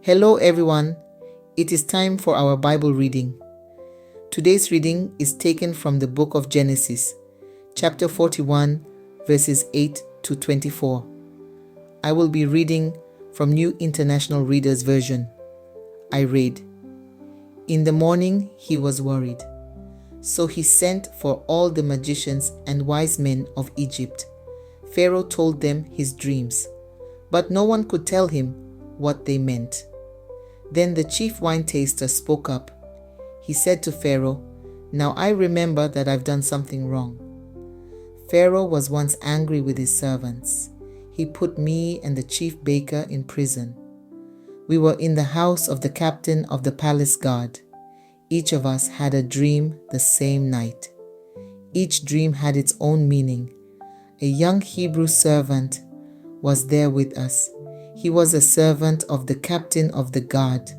Hello everyone, it is time for our Bible reading. Today's reading is taken from the book of Genesis, chapter 41, verses 8 to 24. I will be reading from New International Reader's Version. I read, "In the morning he was worried, so he sent for all the magicians and wise men of Egypt. Pharaoh told them his dreams, but no one could tell him what they meant. Then the chief wine taster spoke up. He said to Pharaoh, 'Now I remember that I've done something wrong. Pharaoh was once angry with his servants. He put me and the chief baker in prison. We were in the house of the captain of the palace guard. Each of us had a dream the same night. Each dream had its own meaning. A young Hebrew servant was there with us. He was a servant of the captain of the guard.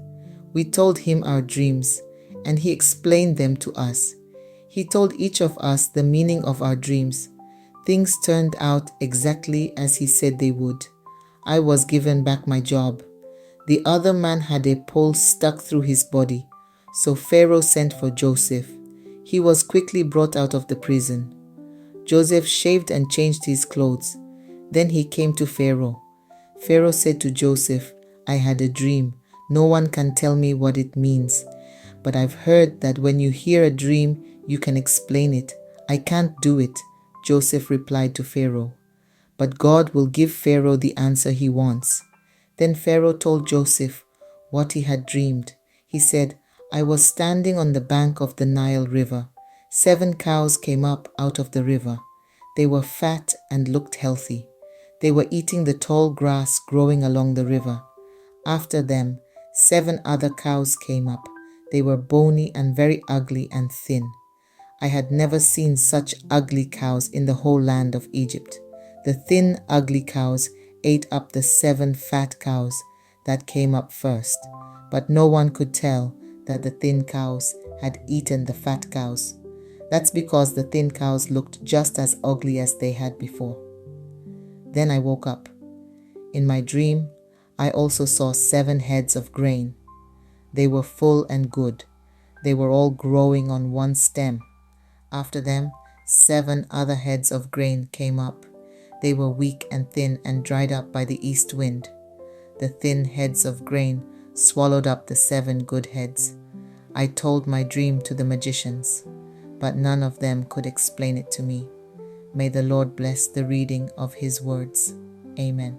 We told him our dreams, and he explained them to us. He told each of us the meaning of our dreams. Things turned out exactly as he said they would. I was given back my job. The other man had a pole stuck through his body, so Pharaoh sent for Joseph. He was quickly brought out of the prison. Joseph shaved and changed his clothes. Then he came to Pharaoh. Pharaoh said to Joseph, 'I had a dream. No one can tell me what it means. But I've heard that when you hear a dream, you can explain it. I can't do it,' Joseph replied to Pharaoh. 'But God will give Pharaoh the answer he wants.' Then Pharaoh told Joseph what he had dreamed. He said, 'I was standing on the bank of the Nile River. 7 cows came up out of the river. They were fat and looked healthy. They were eating the tall grass growing along the river. After them, 7 other cows came up. They were bony and very ugly and thin. I had never seen such ugly cows in the whole land of Egypt. The thin, ugly cows ate up the 7 fat cows that came up first, but no one could tell that the thin cows had eaten the fat cows. That's because the thin cows looked just as ugly as they had before. Then I woke up. In my dream, I also saw 7 heads of grain. They were full and good. They were all growing on one stem. After them, 7 other heads of grain came up. They were weak and thin and dried up by the east wind. The thin heads of grain swallowed up the 7 good heads. I told my dream to the magicians, but none of them could explain it to me. May the Lord bless the reading of His words. Amen.